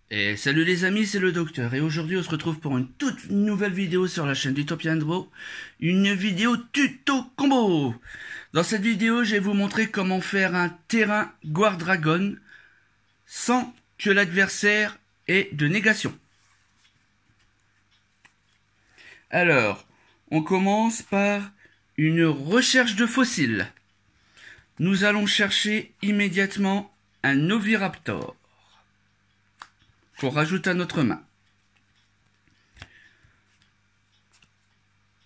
Et salut les amis, c'est le docteur et aujourd'hui on se retrouve pour une toute nouvelle vidéo sur la chaîne d'Utopian Draw, une vidéo tuto combo. Dans cette vidéo, je vais vous montrer comment faire un terrain Guard Dragon sans que l'adversaire ait de négation. Alors, on commence par une recherche de fossiles. Nous allons chercher immédiatement un Oviraptor qu'on rajoute à notre main.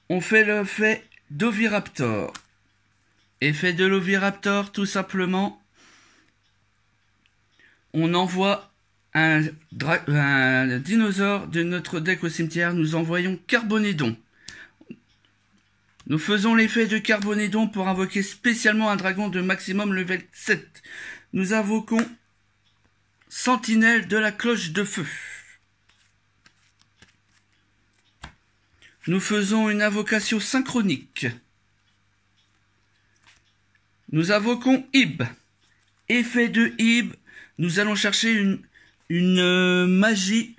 On fait l'effet d'Oviraptor. Effet de l'Oviraptor, tout simplement, on envoie un dinosaure de notre deck au cimetière. Nous envoyons Carbonédon. Nous faisons l'effet de Carbonédon pour invoquer spécialement un dragon de maximum level 7. Nous invoquons Sentinelle de la cloche de feu. Nous faisons une invocation synchronique. Nous invoquons Ib. Effet de Ib, nous allons chercher une magie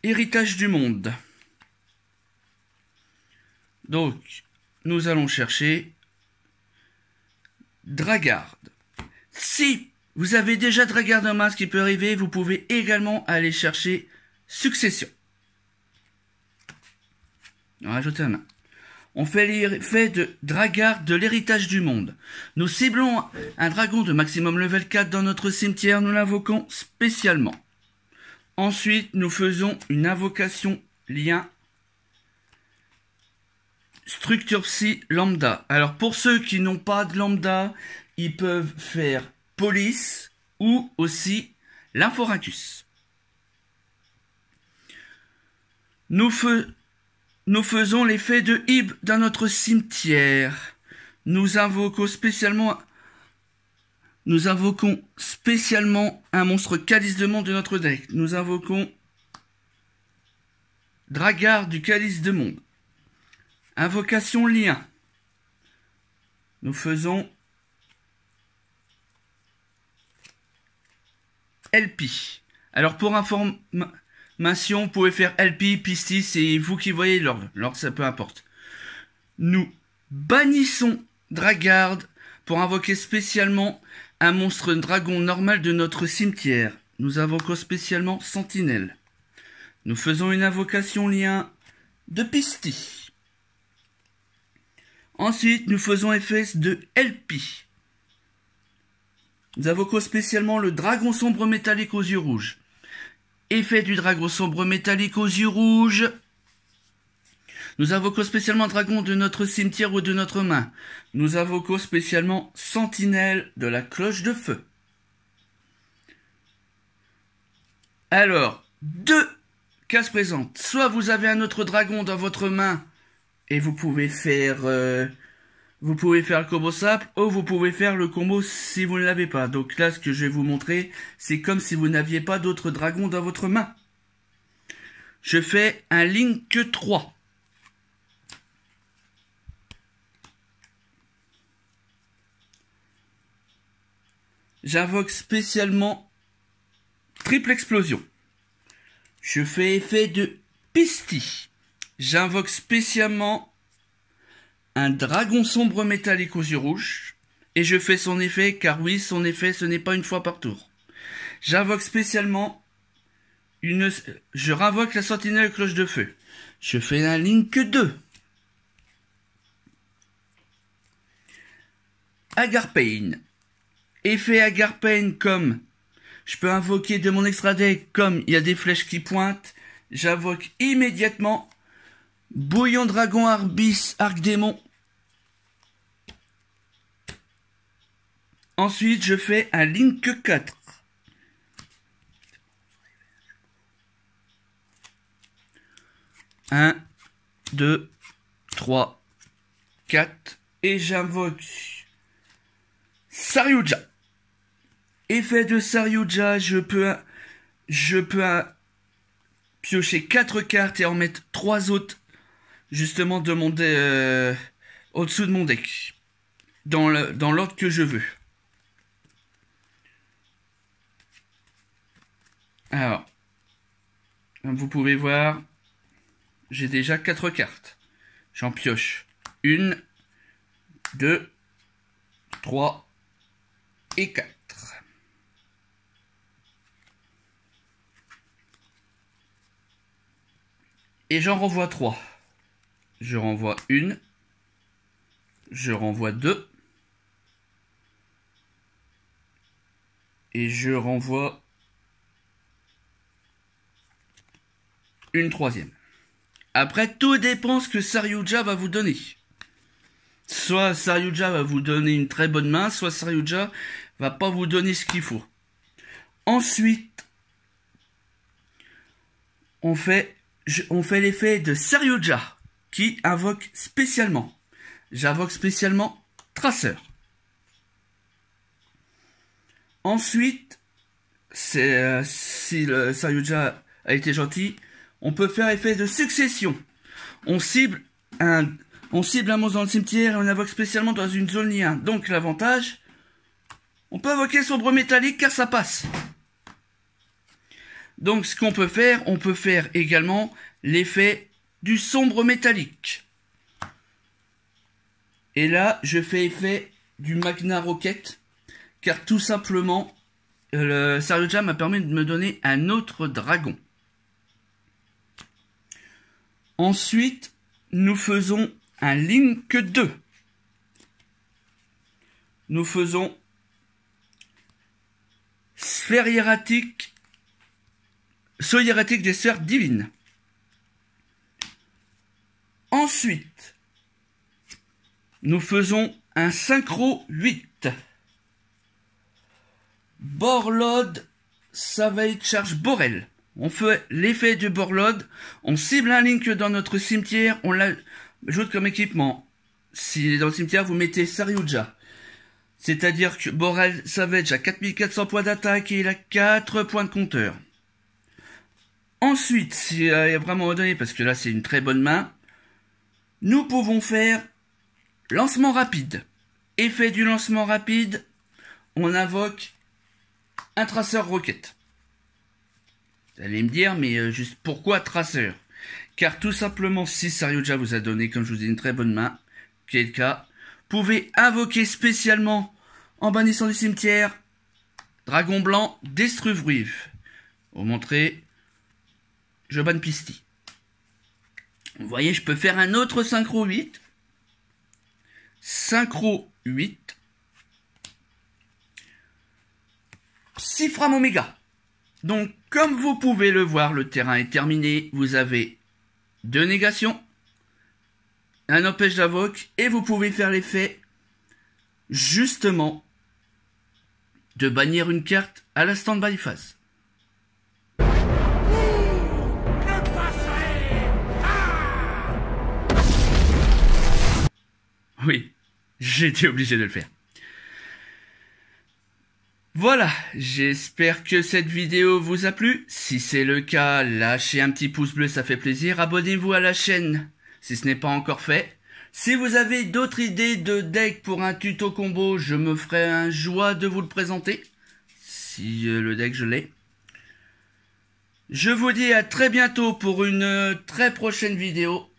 héritage du monde. Donc, nous allons chercher Dragard. Si vous avez déjà Dragard en main, ce qui peut arriver, vous pouvez également aller chercher Succession. On rajoute la main. On fait l'effet de Dragard de l'héritage du monde. Nous ciblons un dragon de maximum level 4 dans notre cimetière, nous l'invoquons spécialement. Ensuite, nous faisons une invocation lien structure psy lambda. Alors pour ceux qui n'ont pas de lambda, ils peuvent faire police ou aussi l'inforacus. Nous faisons l'effet de Ib dans notre cimetière. Nous invoquons spécialement un monstre calice de monde de notre deck. Nous invoquons Dragard du calice de monde. Invocation lien. Nous faisons LP. Alors pour information, vous pouvez faire LP, Pistis, c'est vous qui voyez l'ordre. L'ordre, ça peu importe. Nous bannissons Dragard pour invoquer spécialement un monstre dragon normal de notre cimetière. Nous invoquons spécialement Sentinelle. Nous faisons une invocation lien de Pistis. Ensuite, nous faisons effet de LP. Nous invoquons spécialement le dragon sombre métallique aux yeux rouges. Effet du dragon sombre métallique aux yeux rouges. Nous invoquons spécialement un dragon de notre cimetière ou de notre main. Nous invoquons spécialement Sentinelle de la cloche de feu. Alors, deux cases présentes. Soit vous avez un autre dragon dans votre main et vous pouvez faire le combo simple, ou vous pouvez faire le combo si vous ne l'avez pas. Donc là, ce que je vais vous montrer, c'est comme si vous n'aviez pas d'autres dragons dans votre main. Je fais un Link 3. J'invoque spécialement triple explosion. Je fais effet de Pistis. J'invoque spécialement un dragon sombre métallique aux yeux rouges. Et je fais son effet, car oui, son effet, ce n'est pas une fois par tour. J'invoque spécialement je rinvoque la sentinelle cloche de feu. Je fais un Link 2. Agarpain. Effet Agarpain comme je peux invoquer de mon extra deck, comme il y a des flèches qui pointent, j'invoque immédiatement Bouillon Dragon Arbis Arc Démon. Ensuite, je fais un Link 4. Un, 2, 3, 4. Et j'invoque Saryuja. Effet de Saryuja, je peux piocher 4 cartes et en mettre 3 autres justement de mon au-dessous de mon deck. Dans l'ordre que je veux. Alors, vous pouvez voir, j'ai déjà 4 cartes. J'en pioche 1, 2, 3 et 4. Et j'en renvoie 3. Je renvoie 1. Je renvoie 2. Et je renvoie une 3e. Après, tout dépend ce que Saryuja va vous donner. Soit Saryuja va vous donner une très bonne main, soit Saryuja va pas vous donner ce qu'il faut. Ensuite, on fait l'effet de Saryuja qui invoque spécialement. J'invoque spécialement Traceur. Ensuite, si le Saryuja a été gentil, on peut faire effet de succession. On cible un monstre dans le cimetière et on invoque spécialement dans une zone lien. Donc l'avantage, on peut invoquer sombre métallique car ça passe. Donc ce qu'on peut faire, on peut faire également l'effet du sombre métallique. Et là, je fais effet du Magna Rocket. Car tout simplement, le Saryuja m'a permis de me donner un autre dragon. Ensuite, nous faisons un Link 2. Nous faisons sphère hiératique, saut hiératique des sphères divines. Ensuite, nous faisons un synchro 8. Borlode Savage Charge Borel. On fait l'effet du Borlode. On cible un Link dans notre cimetière. On l'ajoute comme équipement. S'il est dans le cimetière, vous mettez Saryuja. C'est-à-dire que Borel Savage a 4400 points d'attaque et il a 4 points de compteur. Ensuite, s'il y a vraiment donné, parce que là c'est une très bonne main, nous pouvons faire lancement rapide. Effet du lancement rapide, on invoque un Traceur Rocket. Vous allez me dire, mais juste pourquoi Traceur? Car tout simplement, si Saryuja vous a donné, comme je vous ai dit, une très bonne main, qui est le cas, vous pouvez invoquer spécialement, en bannissant du cimetière, Dragon Blanc, Destruve Reef. Pour montrer, je banne Pisti. Vous voyez, je peux faire un autre synchro 8. Synchro 8. Psyframe Oméga. Donc, comme vous pouvez le voir, le terrain est terminé. Vous avez 2 négations, un empêche d'invoque, et vous pouvez faire l'effet, justement, de bannir une carte à la stand-by phase. Oui, j'ai été obligé de le faire. Voilà, j'espère que cette vidéo vous a plu. Si c'est le cas, lâchez un petit pouce bleu, ça fait plaisir. Abonnez-vous à la chaîne si ce n'est pas encore fait. Si vous avez d'autres idées de deck pour un tuto combo, je me ferai un joie de vous le présenter. Si le deck je l'ai. Je vous dis à très bientôt pour une très prochaine vidéo.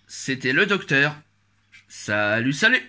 C'était le docteur. Salut, salut!